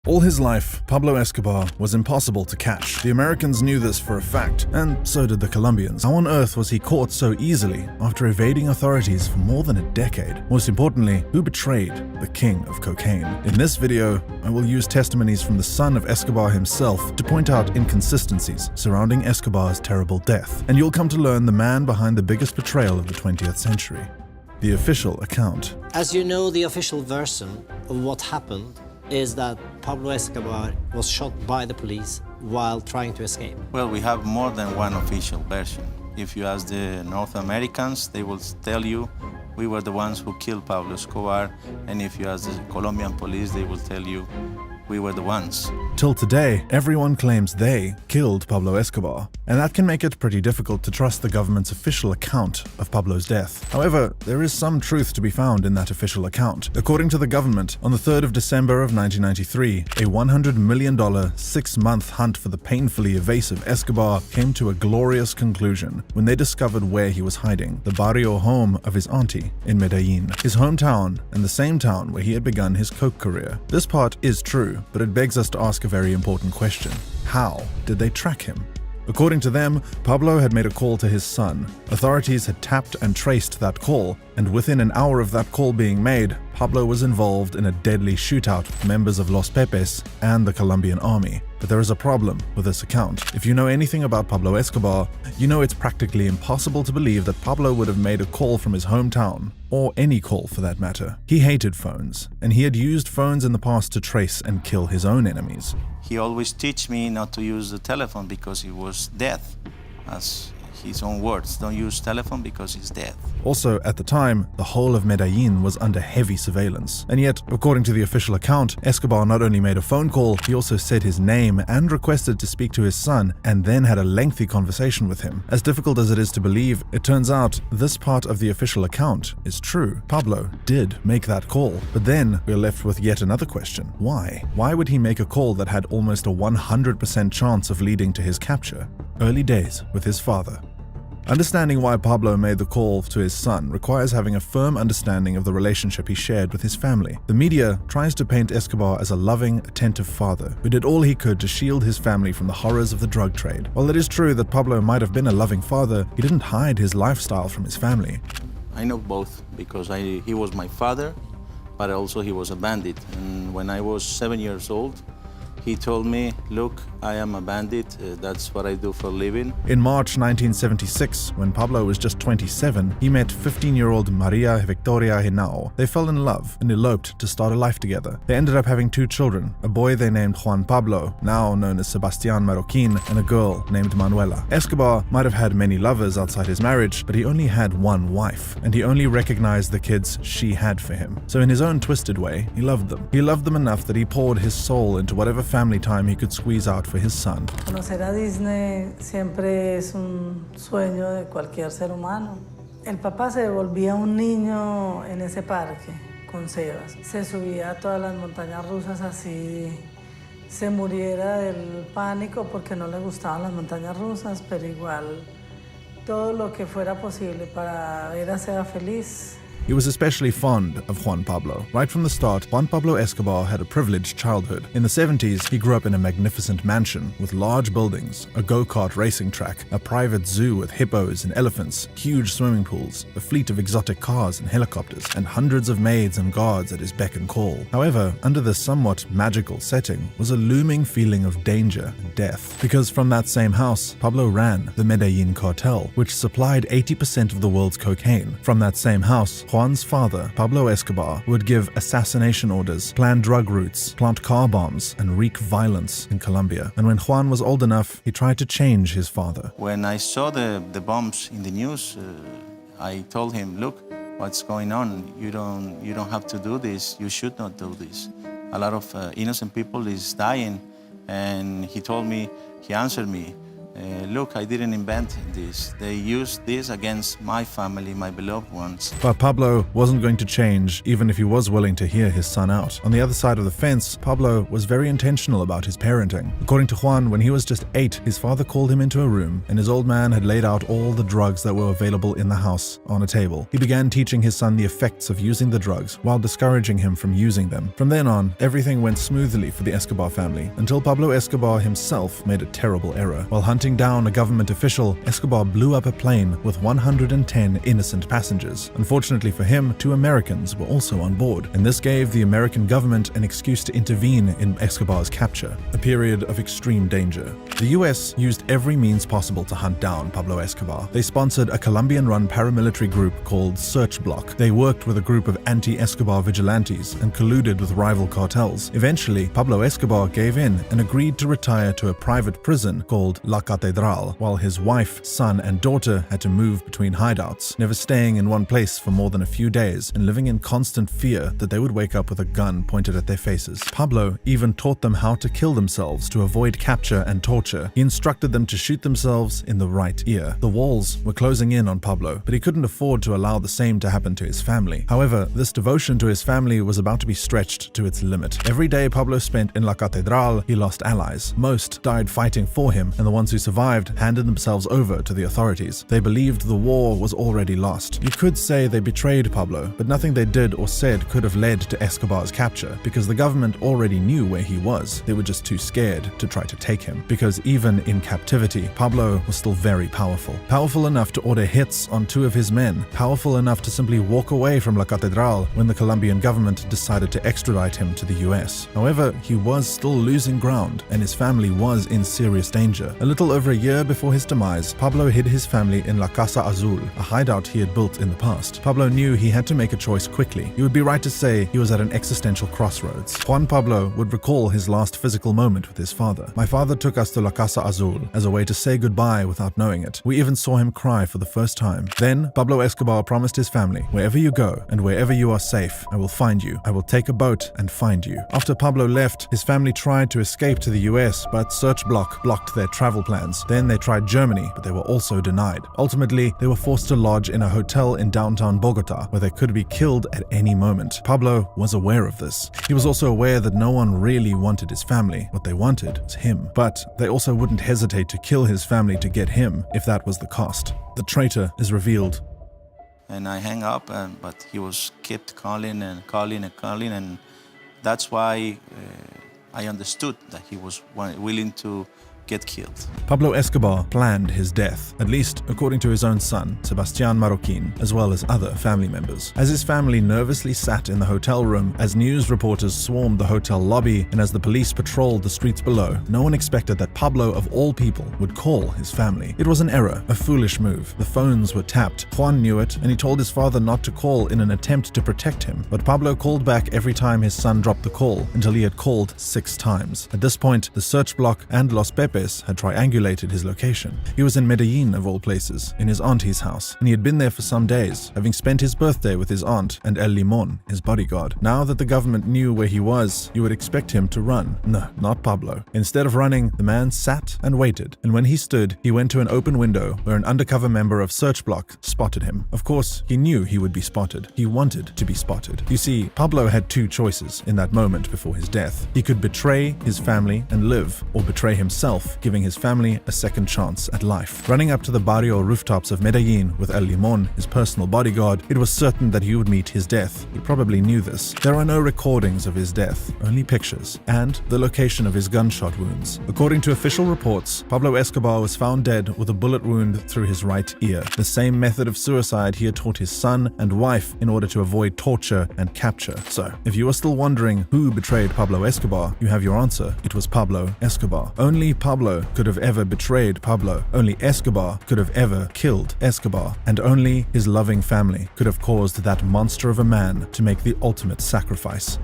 All his life, Pablo Escobar was impossible to catch. The Americans knew this for a fact, and so did the Colombians. How on earth was he caught so easily after evading authorities for more than a decade? Most importantly, who betrayed the king of cocaine? In this video, I will use testimonies from the son of Escobar himself to point out inconsistencies surrounding Escobar's terrible death, and you'll come to learn the man behind the biggest betrayal of the 20th century. The official account. As you know, the official version of what happened is that Pablo Escobar was shot by the police while trying to escape. Well, we have more than one official version. If you ask the North Americans, they will tell you we were the ones who killed Pablo Escobar, and if you ask the Colombian police, they will tell you we were the ones. Till today, everyone claims they killed Pablo Escobar, and that can make it pretty difficult to trust the government's official account of Pablo's death. However, there is some truth to be found in that official account. According to the government, on the 3rd of December of 1993, a $100 million 6-month hunt for the painfully evasive Escobar came to a glorious conclusion when they discovered where he was hiding, the barrio home of his auntie in Medellin, his hometown and the same town where he had begun his coke career. This part is true, but it begs us to ask a very important question. How did they track him? According to them, Pablo had made a call to his son. Authorities had tapped and traced that call, and within an hour of that call being made, Pablo was involved in a deadly shootout with members of Los Pepes and the Colombian army. But there is a problem with this account. If you know anything about Pablo Escobar, you know it's practically impossible to believe that Pablo would have made a call from his hometown, or any call for that matter. He hated phones, and he had used phones in the past to trace and kill his own enemies. He always teach me not to use the telephone because it was death, as his own words. Don't use telephone because it's death. Also, at the time, the whole of Medellin was under heavy surveillance. And yet, according to the official account, Escobar not only made a phone call, he also said his name and requested to speak to his son, and then had a lengthy conversation with him. As difficult as it is to believe, it turns out this part of the official account is true. Pablo did make that call. But then we're left with yet another question. Why? Why would he make a call that had almost a 100% chance of leading to his capture? Early days with his father. Understanding why Pablo made the call to his son requires having a firm understanding of the relationship he shared with his family. The media tries to paint Escobar as a loving, attentive father who did all he could to shield his family from the horrors of the drug trade. While it is true that Pablo might have been a loving father, he didn't hide his lifestyle from his family. I know both because he was my father, but also he was a bandit. And when I was 7 years old, he told me, look, I am a bandit, that's what I do for a living. In March 1976, when Pablo was just 27, he met 15-year-old Maria Victoria Henao. They fell in love and eloped to start a life together. They ended up having 2 children, a boy they named Juan Pablo, now known as Sebastián Marroquín, and a girl named Manuela. Escobar might have had many lovers outside his marriage, but he only had one wife, and he only recognized the kids she had for him. So in his own twisted way, he loved them. He loved them enough that he poured his soul into whatever family time he could squeeze out for his son. Conocer a Disney siempre es un sueño de cualquier ser humano. El papá se volvía un niño en ese parque con Sebas. Se subía a todas las montañas rusas así se muriera del pánico porque no le gustaban las montañas rusas, pero igual todo lo que fuera posible para ver a Seba feliz. He was especially fond of Juan Pablo. Right from the start, Juan Pablo Escobar had a privileged childhood. In the 70s, he grew up in a magnificent mansion with large buildings, a go-kart racing track, a private zoo with hippos and elephants, huge swimming pools, a fleet of exotic cars and helicopters, and hundreds of maids and guards at his beck and call. However, under this somewhat magical setting was a looming feeling of danger and death. Because from that same house, Pablo ran the Medellin cartel, which supplied 80% of the world's cocaine. From that same house, Juan's father, Pablo Escobar, would give assassination orders, plan drug routes, plant car bombs, and wreak violence in Colombia. And when Juan was old enough, he tried to change his father. When I saw the bombs in the news, I told him, look, what's going on? You don't have to do this. You should not do this. A lot of innocent people is dying. And he told me, he answered me, look, I didn't invent this. They used this against my family, my beloved ones. But Pablo wasn't going to change, even if he was willing to hear his son out. On the other side of the fence, Pablo was very intentional about his parenting. According to Juan, when he was just 8, his father called him into a room, and his old man had laid out all the drugs that were available in the house on a table. He began teaching his son the effects of using the drugs, while discouraging him from using them. From then on, everything went smoothly for the Escobar family, until Pablo Escobar himself made a terrible error. While hunting down a government official, Escobar blew up a plane with 110 innocent passengers. Unfortunately for him, 2 Americans were also on board, and this gave the American government an excuse to intervene in Escobar's capture, a period of extreme danger. The US used every means possible to hunt down Pablo Escobar. They sponsored a Colombian-run paramilitary group called Search Block. They worked with a group of anti-Escobar vigilantes and colluded with rival cartels. Eventually, Pablo Escobar gave in and agreed to retire to a private prison called La Catedral, while his wife, son, and daughter had to move between hideouts, never staying in one place for more than a few days and living in constant fear that they would wake up with a gun pointed at their faces. Pablo even taught them how to kill themselves to avoid capture and torture. He instructed them to shoot themselves in the right ear. The walls were closing in on Pablo, but he couldn't afford to allow the same to happen to his family. However, this devotion to his family was about to be stretched to its limit. Every day Pablo spent in La Catedral, he lost allies. Most died fighting for him, and the ones who survived handed themselves over to the authorities. They believed the war was already lost. You could say they betrayed Pablo, but nothing they did or said could have led to Escobar's capture, because the government already knew where he was. They were just too scared to try to take him, because even in captivity, Pablo was still very powerful. Powerful enough to order hits on 2 of his men, powerful enough to simply walk away from La Catedral when the Colombian government decided to extradite him to the US. However, he was still losing ground, and his family was in serious danger. A little over a year before his demise, Pablo hid his family in La Casa Azul, a hideout he had built in the past. Pablo knew he had to make a choice quickly. It would be right to say he was at an existential crossroads. Juan Pablo would recall his last physical moment with his father. "My father took us to La Casa Azul as a way to say goodbye without knowing it. We even saw him cry for the first time. Then, Pablo Escobar promised his family, 'Wherever you go and wherever you are safe, I will find you. I will take a boat and find you.' After Pablo left, his family tried to escape to the US, but Search Block blocked their travel plans. Then they tried Germany, but they were also denied. Ultimately, they were forced to lodge in a hotel in downtown Bogota, where they could be killed at any moment. Pablo was aware of this. He was also aware that no one really wanted his family. What they wanted was him. But they also wouldn't hesitate to kill his family to get him, if that was the cost. The traitor is revealed. And I hang up, but he was kept calling and calling and calling, and that's why I understood that he was willing to get killed. Pablo Escobar planned his death, at least according to his own son, Sebastián Marroquín, as well as other family members. As his family nervously sat in the hotel room, as news reporters swarmed the hotel lobby, and as the police patrolled the streets below, no one expected that Pablo, of all people, would call his family. It was an error, a foolish move. The phones were tapped. Juan knew it, and he told his father not to call in an attempt to protect him. But Pablo called back every time his son dropped the call, until he had called 6 times. At this point, the Search Block and Los Pepes had triangulated his location. He was in Medellin, of all places, in his auntie's house, and he had been there for some days, having spent his birthday with his aunt and El Limon, his bodyguard. Now that the government knew where he was, you would expect him to run. No, not Pablo. Instead of running, the man sat and waited, and when he stood, he went to an open window where an undercover member of Search Block spotted him. Of course, he knew he would be spotted. He wanted to be spotted. You see, Pablo had 2 choices in that moment before his death. He could betray his family and live, or betray himself, giving his family a second chance at life. Running up to the barrio rooftops of Medellin with El Limon, his personal bodyguard, it was certain that he would meet his death. He probably knew this. There are no recordings of his death, only pictures, and the location of his gunshot wounds. According to official reports, Pablo Escobar was found dead with a bullet wound through his right ear, the same method of suicide he had taught his son and wife in order to avoid torture and capture. So, if you are still wondering who betrayed Pablo Escobar, you have your answer. It was Pablo Escobar. Only Pablo could have ever betrayed Pablo. Only Escobar could have ever killed Escobar. And only his loving family could have caused that monster of a man to make the ultimate sacrifice.